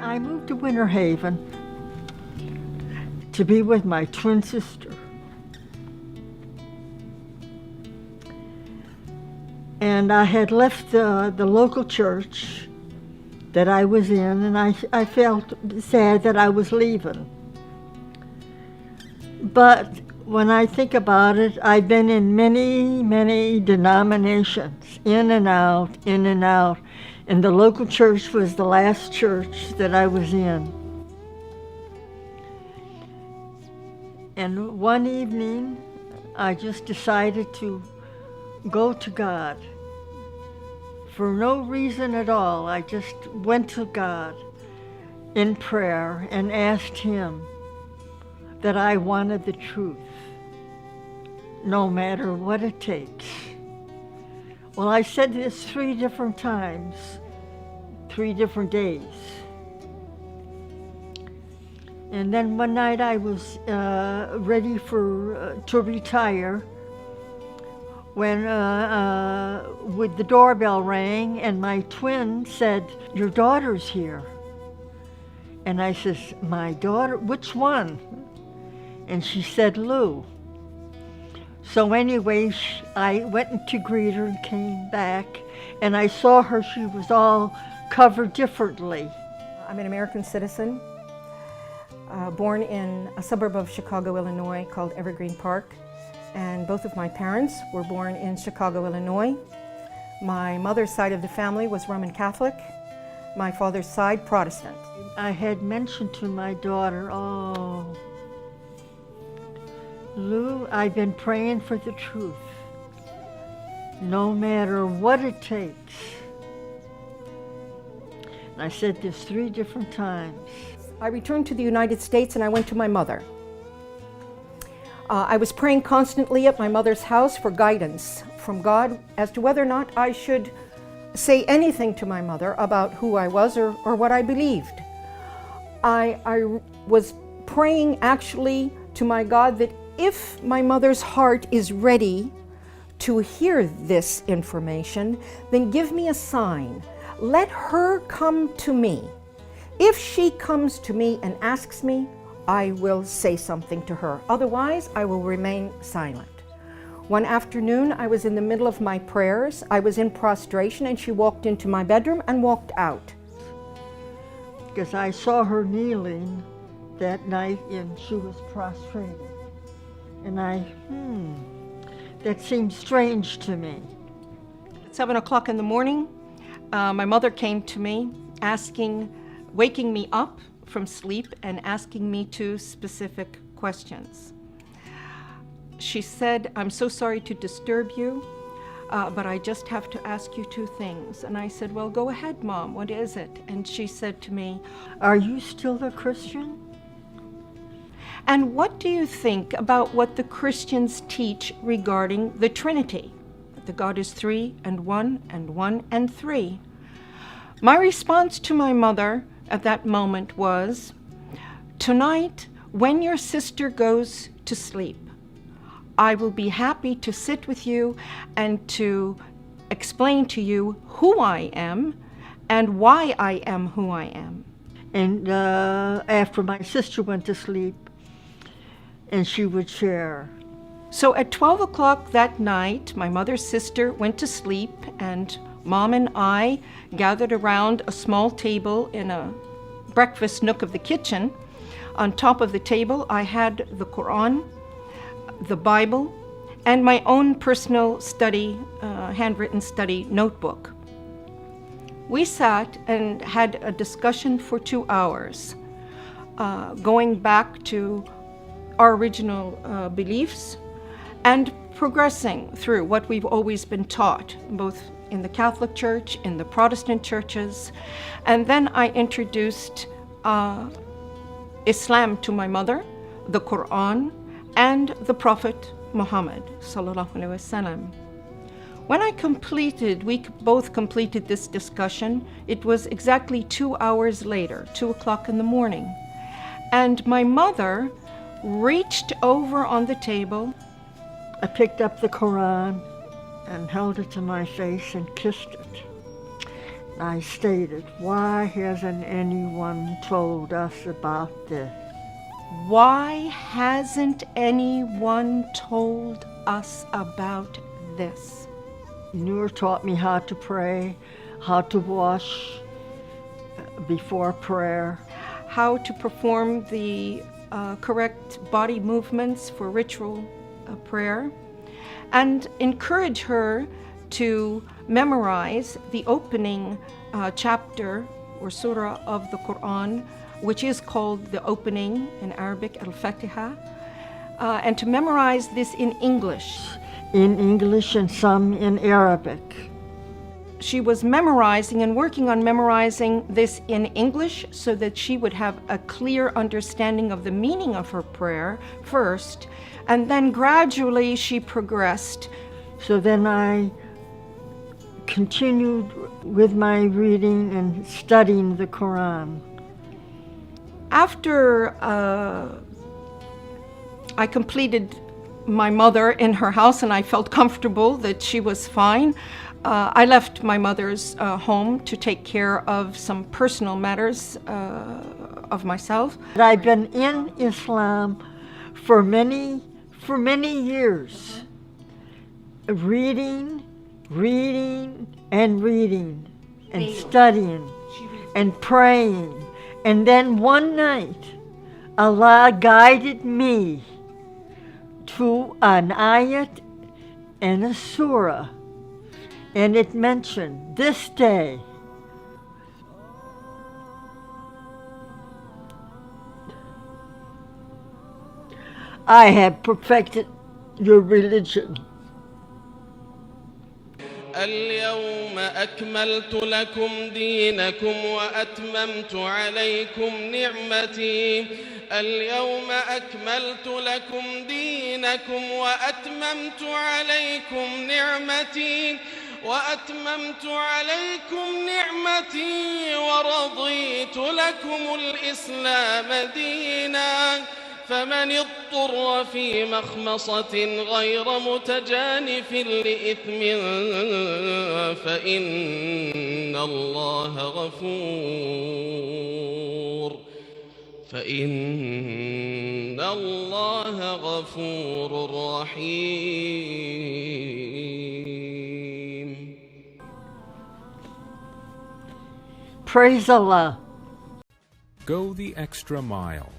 I moved to Winter Haven to be with my twin sister. And I had left the local church that I was in, and I felt sad that I was leaving. But when I think about it, I've been in many, many denominations, in and out, in and out. And the local church was the last church that I was in. And one evening, I just decided to go to God. For no reason at all, I just went to God in prayer and asked Him that I wanted the truth, no matter what it takes. Well, I said this 3 different times, 3 different days. And then one night I was ready to retire when with the doorbell rang and my twin said, "Your daughter's here." And I says, "My daughter? Which one?" And she said, "Lou." So anyway, I went to greet her and came back, and I saw her, she was all covered differently. I'm an American citizen, born in a suburb of Chicago, Illinois called Evergreen Park, and both of my parents were born in Chicago, Illinois. My mother's side of the family was Roman Catholic, my father's side Protestant. I had mentioned to my daughter, "Oh, Lou, I've been praying for the truth, no matter what it takes." And I said this 3 different times. I returned to the United States and I went to my mother. I was praying constantly at my mother's house for guidance from God as to whether or not I should say anything to my mother about who I was or what I believed. I was praying actually to my God that if my mother's heart is ready to hear this information, then give me a sign. Let her come to me. If she comes to me and asks me, I will say something to her. Otherwise, I will remain silent. One afternoon, I was in the middle of my prayers. I was in prostration, and she walked into my bedroom and walked out. Because I saw her kneeling that night, and she was prostrated. And that seemed strange to me. At 7 o'clock in the morning, my mother came to me waking me up from sleep and asking me 2 specific questions. She said, "I'm so sorry to disturb you, but I just have to ask you 2 things." And I said, "Well, go ahead, Mom, what is it?" And she said to me, "Are you still a Christian? And what do you think about what the Christians teach regarding the Trinity? That God is 3 and 1 and 1 and 3. My response to my mother at that moment was, "Tonight, when your sister goes to sleep, I will be happy to sit with you and to explain to you who I am and why I am who I am." And after my sister went to sleep, and she would share. So at 12 o'clock that night, my mother's sister went to sleep, and Mom and I gathered around a small table in a breakfast nook of the kitchen. On top of the table, I had the Quran, the Bible, and my own personal study, handwritten study notebook. We sat and had a discussion for 2 hours, going back to our original beliefs and progressing through what we've always been taught, both in the Catholic Church, in the Protestant churches. And then I introduced Islam to my mother, the Quran, and the Prophet Muhammad sallallahu alaihi wasallam. When we both completed this discussion, it was exactly 2 hours later, 2 o'clock in the morning. And my mother reached over on the table. I picked up the Quran and held it to my face and kissed it. I stated, why hasn't anyone told us about this? Why hasn't anyone told us about this? Noor taught me how to pray, how to wash before prayer. How to perform the correct body movements for ritual prayer, and encourage her to memorize the opening chapter or surah of the Quran, which is called the opening in Arabic, Al-Fatiha, and to memorize this in English. In English and some in Arabic. She was memorizing and working on memorizing this in English so that she would have a clear understanding of the meaning of her prayer first, and then gradually she progressed. So then I continued with my reading and studying the Quran. After I completed my mother in her house and I felt comfortable that she was fine, I left my mother's home to take care of some personal matters of myself. I've been in Islam for many years, reading and studying and praying. And then one night, Allah guided me to an ayat and a surah, and it mentioned this day. I have perfected your religion. اليوم أكملت لكم دينكم وأتممت عليكم نعمتي. اليوم أكملت لكم دينكم وأتممت عليكم نعمتي ورضيت لكم الإسلام دينا. فمن اضطر في مخمصة غير متجانف لإثم فإن الله غفور رحيم. Praise Allah. Go the extra mile.